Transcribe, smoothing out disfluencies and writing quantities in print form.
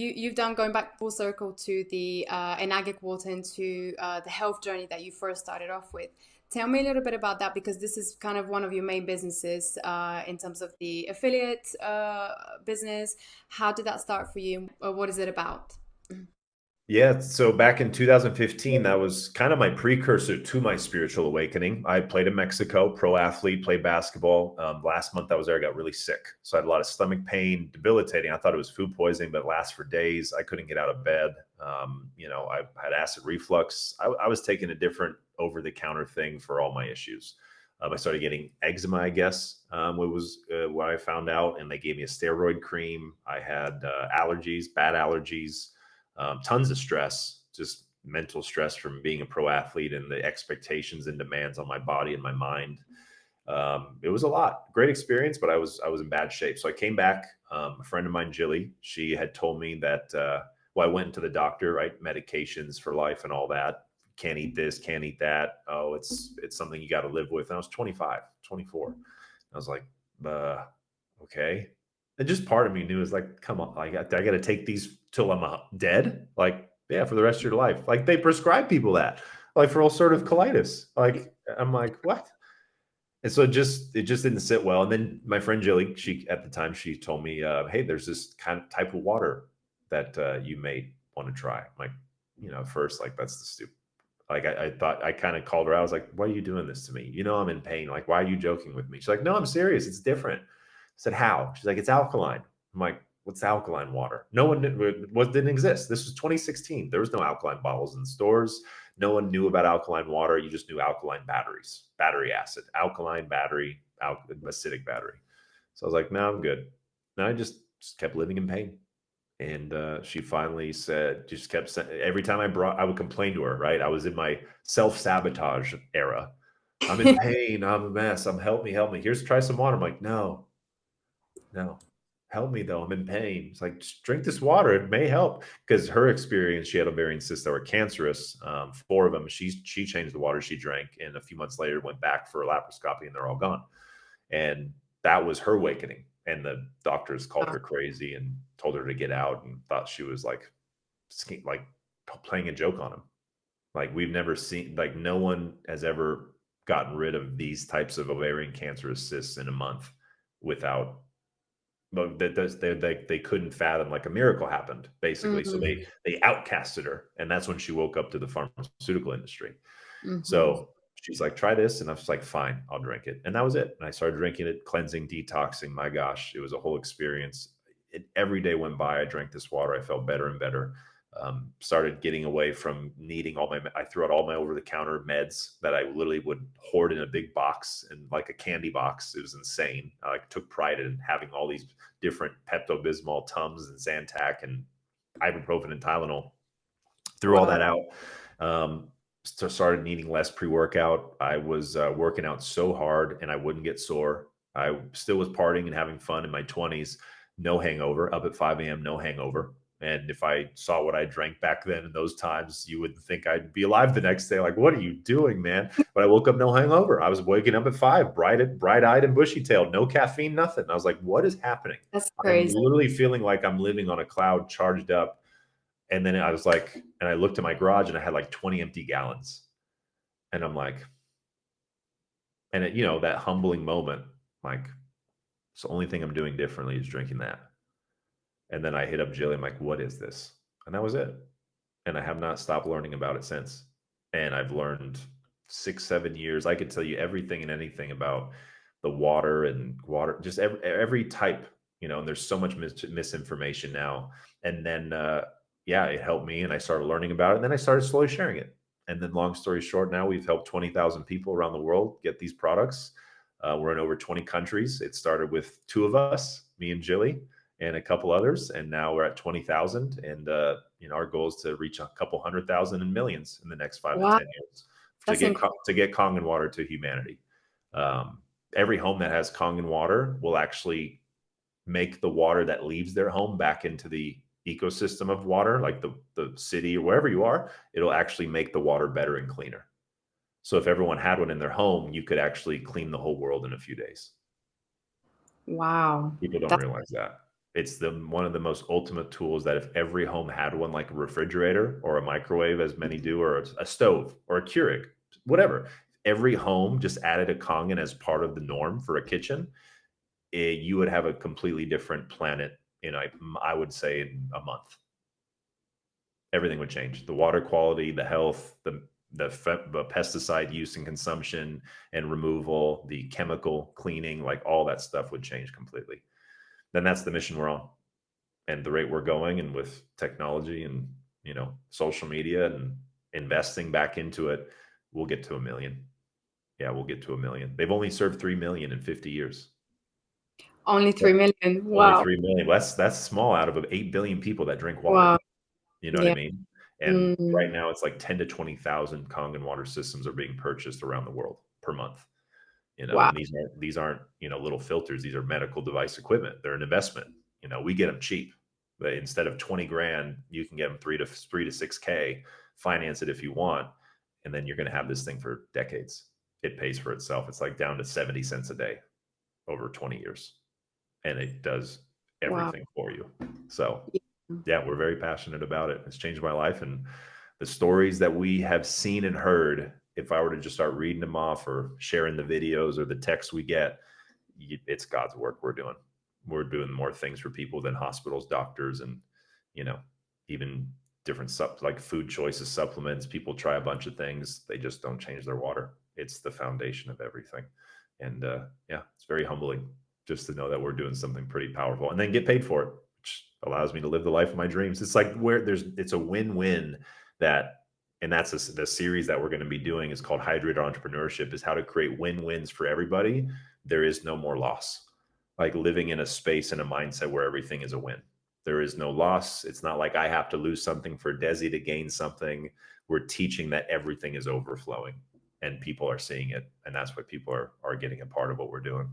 You've done going back full circle to the Enagic water and to the health journey that you first started off with. Tell me a little bit about that because this is kind of one of your main businesses in terms of the affiliate business. How did that start for you? Or what is it about? Yeah, so back in 2015, that was kind of my precursor to my spiritual awakening. I played in Mexico, pro athlete, played basketball. Last month I was there, I got really sick. So I had a lot of stomach pain, debilitating. I thought it was food poisoning, but it lasts for days. I couldn't get out of bed. I had acid reflux. I was taking a different over-the-counter thing for all my issues. I started getting eczema, I guess, what I found out, and they gave me a steroid cream. I had allergies, bad allergies, tons of stress, just mental stress from being a pro athlete and the expectations and demands on my body and my mind. It was a lot. Great experience, but I was in bad shape. So I came back. A friend of mine, Jilly, she had told me that. I went to the doctor, right? Medications for life and all that. Can't eat this, can't eat that. Oh, it's something you got to live with. And I was 25, 24. I was like, okay. And just part of me knew is like, come on, like I got to take these till I'm dead. Like, yeah, for the rest of your life. Like they prescribe people that, like for ulcerative colitis. Like I'm like, what? And so it just didn't sit well. And then my friend Jilly, she at the time she told me, hey, there's this kind of type of water that you may want to try. I'm like, first like that's the stupid. Like I thought I kind of called her out. I was like, why are you doing this to me? You know I'm in pain. Like, why are you joking with me? She's like, no, I'm serious. It's different. I said, how? She's like, it's alkaline. I'm like, what's alkaline water? No one didn't exist. This was 2016. There was no alkaline bottles in stores. No one knew about alkaline water. You just knew alkaline batteries, battery acid, alkaline battery, acidic battery. So I was like, no, I'm good. And I just kept living in pain. And she finally said, just kept saying, every time I would complain to her, right? I was in my self-sabotage era. I'm in pain. I'm a mess. Help me, help me. Here's try some water. I'm like, no, no, help me though. I'm in pain. It's like, just drink this water. It may help. Because her experience, she had ovarian cysts that were cancerous. Four of them. She changed the water she drank, and a few months later went back for a laparoscopy, and they're all gone. And that was her awakening. And the doctors called Wow. her crazy and told her to get out and thought she was like playing a joke on him. Like we've never seen, like no one has ever gotten rid of these types of ovarian cancerous cysts in a month without, but they couldn't fathom like a miracle happened basically. So Mm-hmm. they outcasted her, and that's when she woke up to the pharmaceutical industry. Mm-hmm. So she's like, try this. And I was like, fine, I'll drink it. And that was it. And I started drinking it, cleansing, detoxing. My gosh, it was a whole experience. Every day went by, I drank this water. I felt better and better. Started getting away from needing I threw out all my over the counter meds that I literally would hoard in a big box and like a candy box. It was insane. I like took pride in having all these different Pepto Bismol, Tums, and Zantac, and ibuprofen and Tylenol. Threw all that Wow. out. Started needing less pre-workout. I was working out so hard and I wouldn't get sore. I still was partying and having fun in my 20s. No hangover. Up at 5 a.m., no hangover. And if I saw what I drank back then in those times, you would think I'd be alive the next day. Like, what are you doing, man? But I woke up no hangover. I was waking up at 5, bright-eyed and bushy-tailed, no caffeine, nothing. I was like, what is happening? That's I'm crazy. literally feeling like I'm living on a cloud, charged up. And then I was like, and I looked at my garage and I had like 20 empty gallons. And I'm like, and that humbling moment, like, it's the only thing I'm doing differently is drinking that. And then I hit up Jilly. I'm like, what is this? And that was it. And I have not stopped learning about it since. And I've learned 6, 7 years. I could tell you everything and anything about the water, just every type, and there's so much misinformation now. And then, yeah, it helped me and I started learning about it. And then I started slowly sharing it. And then long story short, now we've helped 20,000 people around the world get these products. We're in over 20 countries. It started with two of us, me and Jilly, and a couple others, and now we're at 20,000. And our goal is to reach a couple 100,000 and millions in the next 5 to Wow. 10 years to That's incredible. get Kangen water to humanity. Um, every home that has Kangen water will actually make the water that leaves their home back into the ecosystem of water, like the city or wherever you are. It'll actually make the water better and cleaner. So if everyone had one in their home, you could actually clean the whole world in a few days. Wow. People don't That's realize that. It's the one of the most ultimate tools that if every home had one, like a refrigerator or a microwave, as many do, or a stove or a Keurig, whatever. Every home just added a Kangen as part of the norm for a kitchen, you would have a completely different planet in, I would say, in a month. Everything would change. The water quality, the health, the pesticide use and consumption and removal, the chemical cleaning, like all that stuff would change completely. Then that's the mission we're on, and the rate we're going, and with technology and social media and investing back into it, we'll get to 1 million. Yeah, we'll get to 1 million. They've only served 3 million in 50 years. Only Yeah. 3 million. Only Wow. 3 million. That's small out of 8 billion people that drink water. Wow. You know what I Yeah. mean? And right Mm, now it's like 10 to 20,000 Kangen water systems are being purchased around the world per month. wow. And these aren't little filters. These are medical device equipment. They're an investment. We get them cheap. But instead of 20 grand, you can get them 3 to 6K. Finance it if you want, and then you're going to have this thing for decades. It pays for itself. It's like down to 70 cents a day over 20 years, and it does Wow. everything for you. So Yeah. yeah, we're very passionate about it. It's changed my life, and the stories that we have seen and heard, if I were to just start reading them off or sharing the videos or the texts we get, it's God's work we're doing. We're doing more things for people than hospitals, doctors, and you know, even different like food choices, supplements. People try a bunch of things, they just don't change their water. It's the foundation of everything, and yeah, it's very humbling just to know that we're doing something pretty powerful and then get paid for it, which allows me to live the life of my dreams. It's like it's a win-win that. And that's the series that we're going to be doing is called Hydrated Entrepreneurship, is how to create win-wins for everybody. There is no more loss. Like living in a space and a mindset where everything is a win. There is no loss. It's not like I have to lose something for Desi to gain something. We're teaching that everything is overflowing and people are seeing it. And that's what people are getting a part of what we're doing.